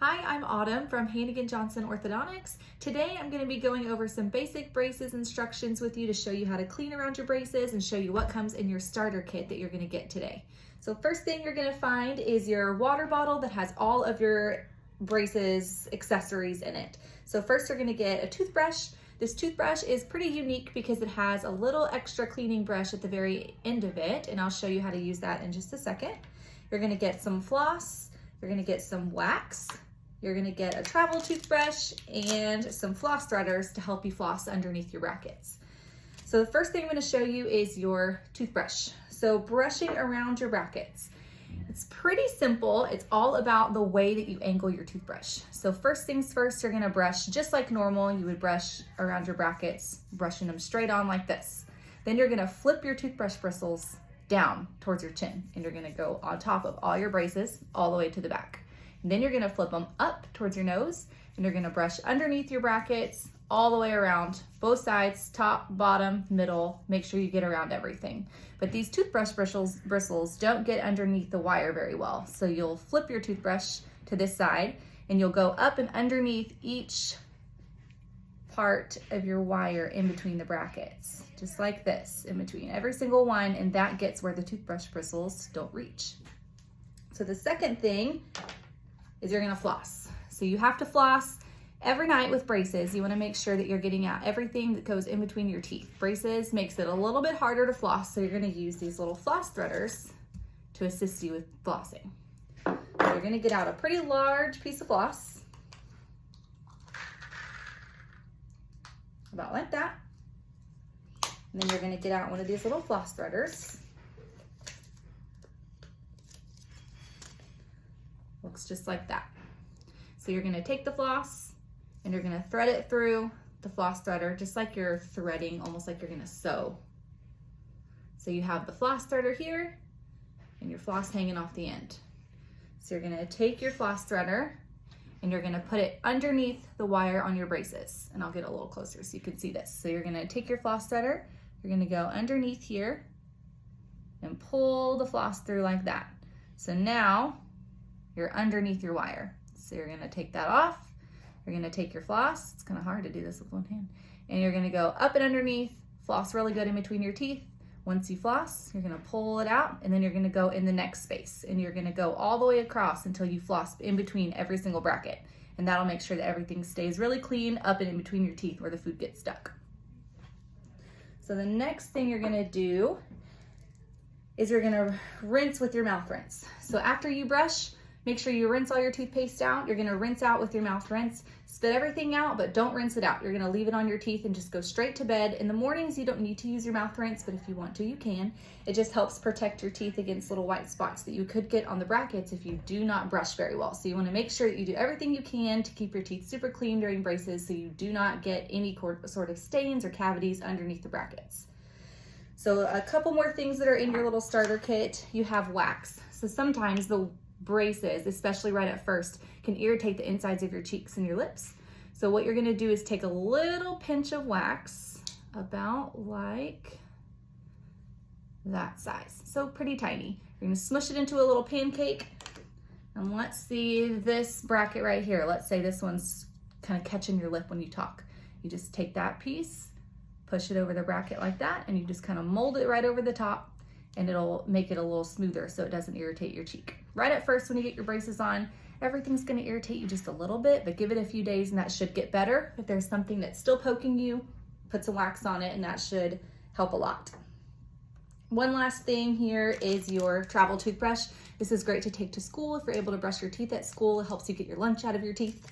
Hi, I'm Autumn from Hannigan Johnson Orthodontics. Today I'm going to be going over some basic braces instructions with you to show you how to clean around your braces and show you what comes in your starter kit that you're going to get today. So first thing you're going to find is your water bottle that has all of your braces accessories in it. So first you're going to get a toothbrush. This toothbrush is pretty unique because it has a little extra cleaning brush at the very end of it, and I'll show you how to use that in just a second. You're going to get some floss, you're going to get some wax, you're going to get a travel toothbrush and some floss threaders to help you floss underneath your brackets. So the first thing I'm going to show you is your toothbrush. So brushing around your brackets. It's pretty simple. It's all about the way that you angle your toothbrush. So first things first, you're going to brush just like normal. You would brush around your brackets, brushing them straight on like this. Then you're going to flip your toothbrush bristles down towards your chin, and you're going to go on top of all your braces all the way to the back. And then you're going to flip them up towards your nose, and you're going to brush underneath your brackets all the way around, both sides, top, bottom, middle. Make sure you get around everything. But these toothbrush bristles don't get underneath the wire very well. So you'll flip your toothbrush to this side, and you'll go up and underneath each part of your wire in between the brackets, just like this, in between every single one, and that gets where the toothbrush bristles don't reach. So the second thing is you're gonna floss. So you have to floss every night with braces. You wanna make sure that you're getting out everything that goes in between your teeth. Braces makes it a little bit harder to floss, so you're gonna use these little floss threaders to assist you with flossing. So you're gonna get out a pretty large piece of floss, about like that. And then you're gonna get out one of these little floss threaders. Looks just like that. So you're gonna take the floss and you're gonna thread it through the floss threader, just like you're threading, almost like you're gonna sew. So you have the floss threader here and your floss hanging off the end. So you're gonna take your floss threader and you're gonna put it underneath the wire on your braces. And I'll get a little closer so you can see this. So you're gonna take your floss threader, you're gonna go underneath here and pull the floss through like that. So now you're underneath your wire. So you're gonna take that off. You're gonna take your floss. It's kind of hard to do this with one hand. And you're gonna go up and underneath, floss really good in between your teeth. Once you floss, you're gonna pull it out, and then you're gonna go in the next space. And you're gonna go all the way across until you floss in between every single bracket. And that'll make sure that everything stays really clean up and in between your teeth where the food gets stuck. So the next thing you're gonna do is you're gonna rinse with your mouth rinse. So after you brush, make sure you rinse all your toothpaste out. You're gonna rinse out with your mouth rinse. Spit everything out, but don't rinse it out. You're gonna leave it on your teeth and just go straight to bed. In the mornings, you don't need to use your mouth rinse, but if you want to, you can. It just helps protect your teeth against little white spots that you could get on the brackets if you do not brush very well. So you wanna make sure that you do everything you can to keep your teeth super clean during braces so you do not get any sort of stains or cavities underneath the brackets. So a couple more things that are in your little starter kit. You have wax. So sometimes the braces, especially right at first, can irritate the insides of your cheeks and your lips. So what you're gonna do is take a little pinch of wax, about like that size, so pretty tiny. You're gonna smush it into a little pancake, and let's see this bracket right here. Let's say this one's kind of catching your lip when you talk. You just take that piece, push it over the bracket like that, and you just kind of mold it right over the top, and it'll make it a little smoother so it doesn't irritate your cheek. Right at first when you get your braces on, everything's gonna irritate you just a little bit, but give it a few days and that should get better. If there's something that's still poking you, put some wax on it and that should help a lot. One last thing here is your travel toothbrush. This is great to take to school if you're able to brush your teeth at school. It helps you get your lunch out of your teeth.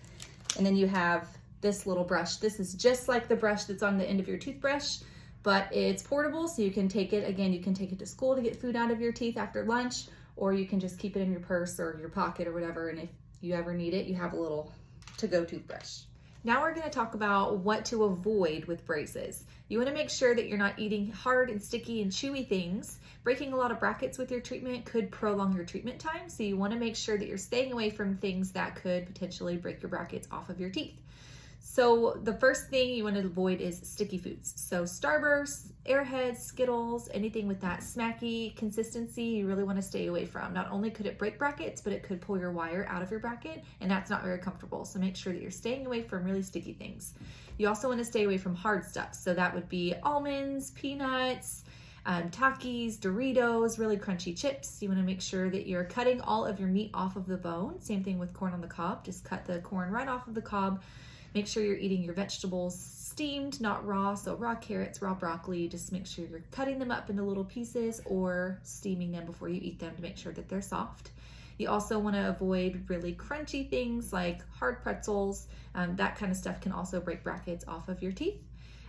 And then you have this little brush. This is just like the brush that's on the end of your toothbrush, but it's portable, so you can take it, again, you can take it to school to get food out of your teeth after lunch, or you can just keep it in your purse or your pocket or whatever, and if you ever need it, you have a little to-go toothbrush. Now we're gonna talk about what to avoid with braces. You wanna make sure that you're not eating hard and sticky and chewy things. Breaking a lot of brackets with your treatment could prolong your treatment time, so you wanna make sure that you're staying away from things that could potentially break your brackets off of your teeth. So the first thing you want to avoid is sticky foods. So Starburst, Airheads, Skittles, anything with that smacky consistency, you really want to stay away from. Not only could it break brackets, but it could pull your wire out of your bracket, and that's not very comfortable. So make sure that you're staying away from really sticky things. You also want to stay away from hard stuff. So that would be almonds, peanuts, Takis, Doritos, really crunchy chips. You want to make sure that you're cutting all of your meat off of the bone. Same thing with corn on the cob. Just cut the corn right off of the cob. Make sure you're eating your vegetables steamed, not raw. So raw carrots, raw broccoli, just make sure you're cutting them up into little pieces or steaming them before you eat them to make sure that they're soft. You also want to avoid really crunchy things like hard pretzels. That kind of stuff can also break brackets off of your teeth.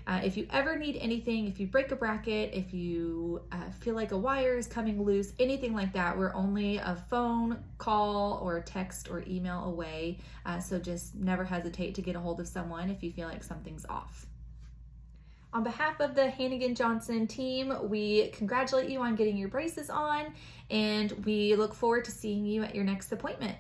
If you ever need anything, if you break a bracket, if you feel like a wire is coming loose, anything like that, we're only a phone call or a text or email away. So just never hesitate to get a hold of someone if you feel like something's off. On behalf of the Hannigan-Johnson team, we congratulate you on getting your braces on, and we look forward to seeing you at your next appointment.